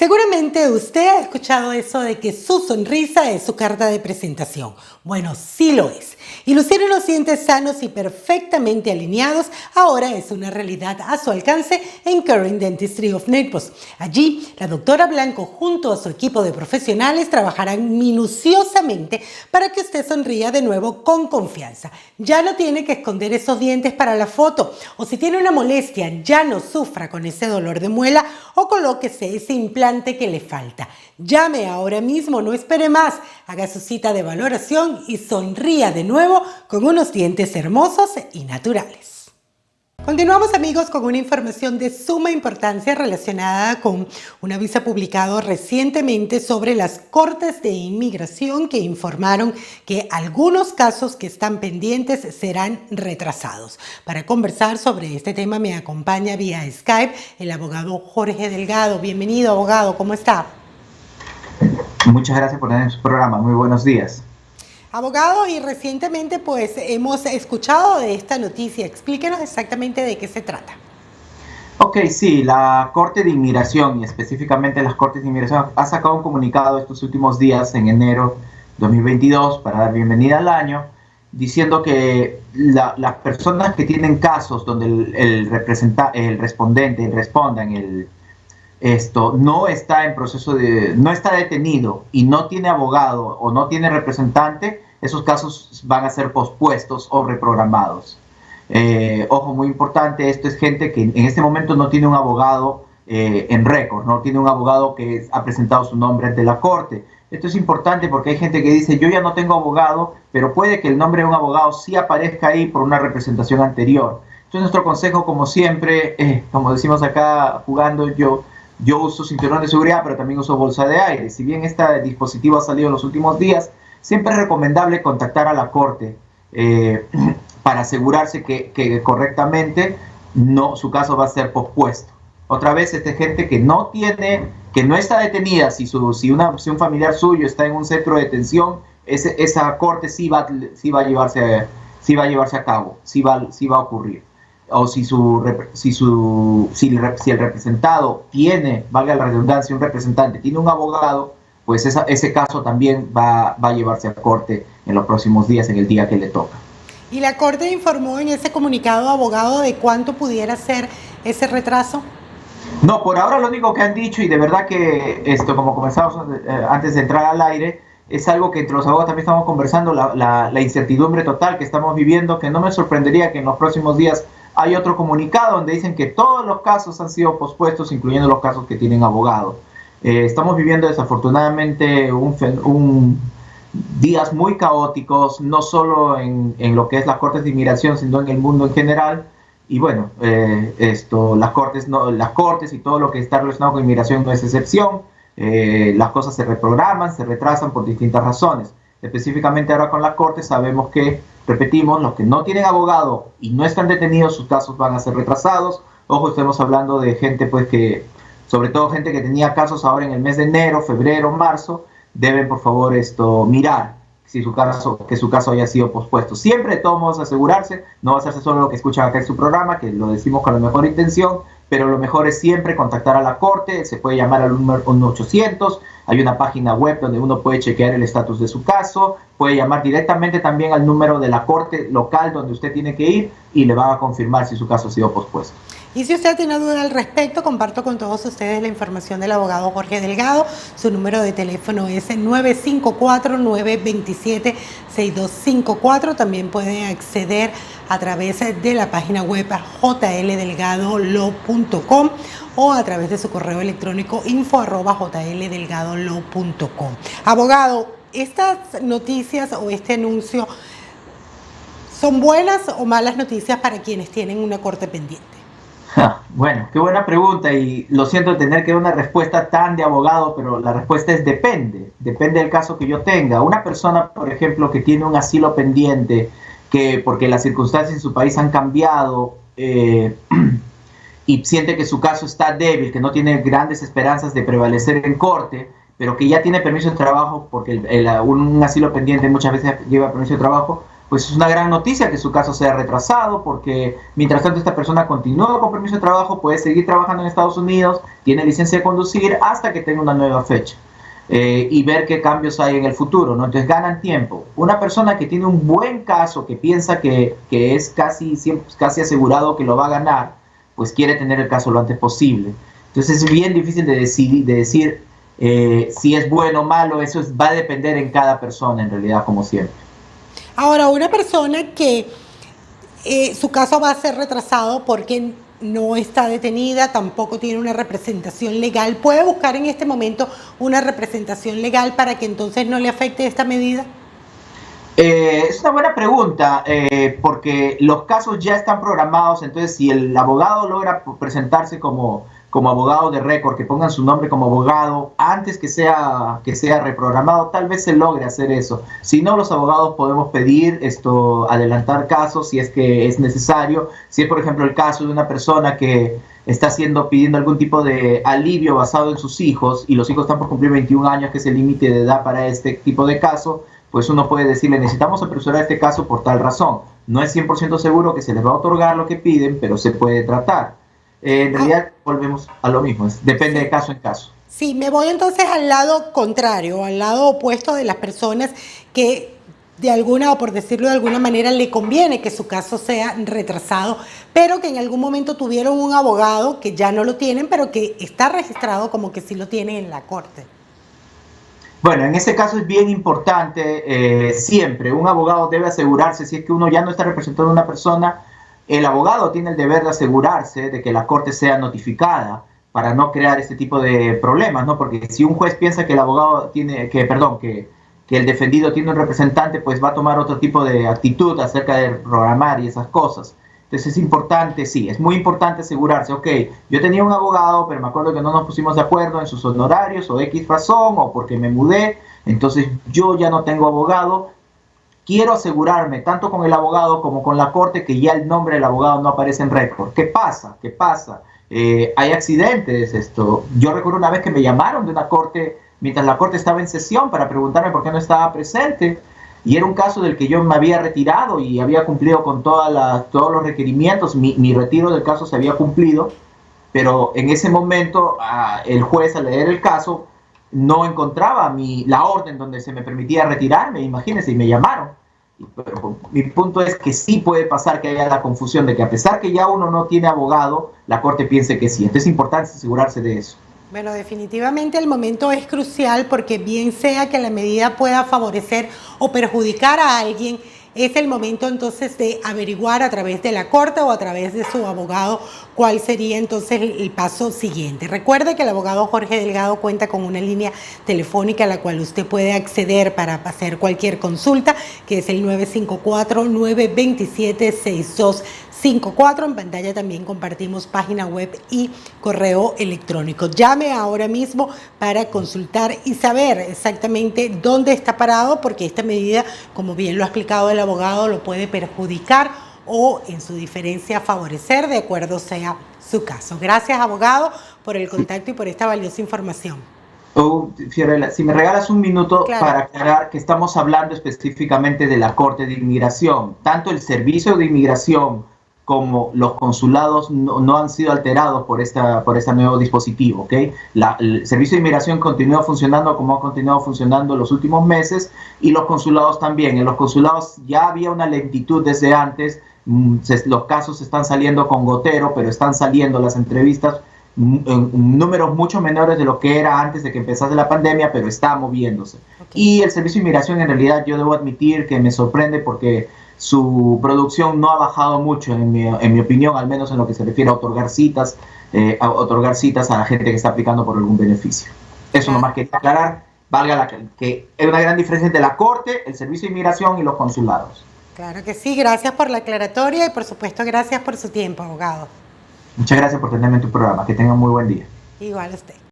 Seguramente usted ha escuchado eso de que su sonrisa es su carta de presentación. Bueno, sí lo es. Y lucir unos dientes sanos y perfectamente alineados ahora es una realidad a su alcance en Current Dentistry of Naples. Allí, la doctora Blanco junto a su equipo de profesionales trabajarán minuciosamente para que usted sonría de nuevo con confianza. Ya no tiene que esconder esos dientes para la foto, o si tiene una molestia, ya no sufra con ese dolor de muela o colóquese ese implante que le falta. Llame ahora mismo, no espere más, haga su cita de valoración y sonría de nuevo con unos dientes hermosos y naturales. Continuamos, amigos, con una información de suma importancia relacionada con un aviso publicado recientemente sobre las Cortes de Inmigración que informaron que algunos casos que están pendientes serán retrasados. Para conversar sobre este tema me acompaña vía Skype el abogado Jorge Delgado. Bienvenido, abogado, ¿cómo está? Muchas gracias por tener su programa. Muy buenos días. Abogado, y recientemente pues hemos escuchado de esta noticia. Explíquenos exactamente de qué se trata. Ok, sí, la Corte de Inmigración y específicamente las Cortes de Inmigración ha sacado un comunicado estos últimos días en enero 2022 para dar bienvenida al año, diciendo que las personas que tienen casos donde el respondente responda en esto no está en proceso no está detenido y no tiene abogado o no tiene representante, esos casos van a ser pospuestos o reprogramados. Ojo, muy importante, esto es gente que en este momento no tiene un abogado en récord, no tiene un abogado que ha presentado su nombre ante la corte. Esto es importante porque hay gente que dice, yo ya no tengo abogado, pero puede que el nombre de un abogado sí aparezca ahí por una representación anterior. Entonces nuestro consejo, como siempre, como decimos acá jugando, yo uso cinturón de seguridad, pero también uso bolsa de aire. Si bien este dispositivo ha salido en los últimos días, siempre es recomendable contactar a la corte para asegurarse que correctamente su caso va a ser pospuesto. Otra vez, gente que no está detenida, si un familiar suyo está en un centro de detención, esa corte sí va a llevarse a cabo, sí va a ocurrir. O si el representado tiene, valga la redundancia, un representante, tiene un abogado, pues ese caso también va a llevarse a corte en los próximos días, en el día que le toca. ¿Y la corte informó en ese comunicado, abogado, de cuánto pudiera ser ese retraso? No, por ahora lo único que han dicho, y de verdad que como comenzamos antes de entrar al aire, es algo que entre los abogados también estamos conversando, la incertidumbre total que estamos viviendo, que no me sorprendería que en los próximos días hay otro comunicado donde dicen que todos los casos han sido pospuestos, incluyendo los casos que tienen abogado. Estamos viviendo desafortunadamente días muy caóticos, no solo en lo que es las Cortes de Inmigración, sino en el mundo en general. Y bueno, las cortes y todo lo que está relacionado con inmigración no es excepción. Las cosas se reprograman, se retrasan por distintas razones. Específicamente ahora con la corte sabemos que, repetimos, los que no tienen abogado y no están detenidos, sus casos van a ser retrasados. Ojo, estamos hablando de gente sobre todo gente que tenía casos ahora en el mes de enero, febrero, marzo. Deben por favor mirar que su caso haya sido pospuesto. Siempre de todos modos asegurarse, no va a hacerse solo lo que escuchan acá en su programa, que lo decimos con la mejor intención, pero lo mejor es siempre contactar a la corte. Se puede llamar al número 1-800, hay una página web donde uno puede chequear el estatus de su caso, puede llamar directamente también al número de la corte local donde usted tiene que ir y le van a confirmar si su caso ha sido pospuesto. Y si usted tiene duda al respecto, comparto con todos ustedes la información del abogado Jorge Delgado. Su número de teléfono es 954-927-6254. También puede acceder a través de la página web jldelgadolaw.com o a través de su correo electrónico info@jldelgadolaw.com. Abogado, estas noticias o este anuncio, ¿son buenas o malas noticias para quienes tienen una corte pendiente? Bueno, qué buena pregunta, y lo siento tener que dar una respuesta tan de abogado, pero la respuesta es depende del caso que yo tenga. Una persona, por ejemplo, que tiene un asilo pendiente, que porque las circunstancias en su país han cambiado y siente que su caso está débil, que no tiene grandes esperanzas de prevalecer en corte, pero que ya tiene permiso de trabajo, porque un asilo pendiente muchas veces lleva permiso de trabajo, pues es una gran noticia que su caso sea retrasado, porque mientras tanto esta persona continúa con permiso de trabajo, puede seguir trabajando en Estados Unidos, tiene licencia de conducir hasta que tenga una nueva fecha. Y ver qué cambios hay en el futuro, ¿no? Entonces ganan tiempo. Una persona que tiene un buen caso, que piensa que es casi asegurado que lo va a ganar, pues quiere tener el caso lo antes posible. Entonces es bien difícil de decir si es bueno o malo. Eso va a depender en cada persona, en realidad, como siempre. Ahora, una persona que su caso va a ser retrasado porque no está detenida, tampoco tiene una representación legal, ¿puede buscar en este momento una representación legal para que entonces no le afecte esta medida? Es una buena pregunta, porque los casos ya están programados. Entonces si el abogado logra presentarse como abogado de récord, que pongan su nombre como abogado antes que sea reprogramado, tal vez se logre hacer eso. Si no, los abogados podemos pedir adelantar casos si es que es necesario. Si es, por ejemplo, el caso de una persona que está pidiendo algún tipo de alivio basado en sus hijos, y los hijos están por cumplir 21 años, que es el límite de edad para este tipo de caso, pues uno puede decirle, necesitamos apresurar este caso por tal razón. No es 100% seguro que se les va a otorgar lo que piden, pero se puede tratar. En realidad volvemos a lo mismo, depende de caso en caso. Sí, me voy entonces al lado contrario, al lado opuesto de las personas que de alguna, o por decirlo de alguna manera, le conviene que su caso sea retrasado, pero que en algún momento tuvieron un abogado, que ya no lo tienen, pero que está registrado como que sí lo tienen en la corte. Bueno, en ese caso es bien importante, siempre un abogado debe asegurarse, si es que uno ya no está representando a una persona, el abogado tiene el deber de asegurarse de que la corte sea notificada para no crear este tipo de problemas, ¿no? Porque si un juez piensa que el abogado que el defendido tiene un representante, pues va a tomar otro tipo de actitud acerca de programar y esas cosas. Entonces es importante, sí, es muy importante asegurarse, ok, yo tenía un abogado, pero me acuerdo que no nos pusimos de acuerdo en sus honorarios o X razón, o porque me mudé, entonces yo ya no tengo abogado. Quiero asegurarme, tanto con el abogado como con la corte, que ya el nombre del abogado no aparece en récord. ¿Qué pasa? ¿Qué pasa? Hay accidentes. Yo recuerdo una vez que me llamaron de una corte, mientras la corte estaba en sesión, para preguntarme por qué no estaba presente. Y era un caso del que yo me había retirado y había cumplido con todos los requerimientos. Mi retiro del caso se había cumplido, pero en ese momento el juez, al leer el caso, no encontraba la orden donde se me permitía retirarme, imagínense, y me llamaron. Pero mi punto es que sí puede pasar que haya la confusión de que, a pesar que ya uno no tiene abogado, la corte piense que sí. Entonces es importante asegurarse de eso. Bueno, definitivamente el momento es crucial, porque bien sea que la medida pueda favorecer o perjudicar a alguien, es el momento entonces de averiguar a través de la corte o a través de su abogado cuál sería entonces el paso siguiente. Recuerde que el abogado Jorge Delgado cuenta con una línea telefónica a la cual usted puede acceder para hacer cualquier consulta, que es el 954-927-6254. En pantalla también compartimos página web y correo electrónico. Llame ahora mismo para consultar y saber exactamente dónde está parado, porque esta medida, como bien lo ha explicado el abogado, lo puede perjudicar o, en su diferencia, favorecer, de acuerdo sea su caso. Gracias, abogado, por el contacto y por esta valiosa información. Fiorella, si me regalas un minuto, claro, para aclarar que estamos hablando específicamente de la Corte de Inmigración. Tanto el Servicio de Inmigración como los consulados no han sido alterados por este nuevo dispositivo, ¿ok? El Servicio de Inmigración continúa funcionando como ha continuado funcionando en los últimos meses, y los consulados también. En los consulados ya había una lentitud desde antes. Los casos están saliendo con gotero, pero están saliendo las entrevistas en números mucho menores de lo que era antes de que empezase la pandemia, pero está moviéndose. Okay. Y el Servicio de Inmigración, en realidad, yo debo admitir que me sorprende, porque su producción no ha bajado mucho, en mi opinión, al menos en lo que se refiere a otorgar citas a la gente que está aplicando por algún beneficio. Eso nomás quería aclarar, que es una gran diferencia entre la Corte, el Servicio de Inmigración y los consulados. Claro que sí, gracias por la aclaratoria y, por supuesto, gracias por su tiempo, abogado. Muchas gracias por tenerme en tu programa. Que tengan muy buen día. Igual usted.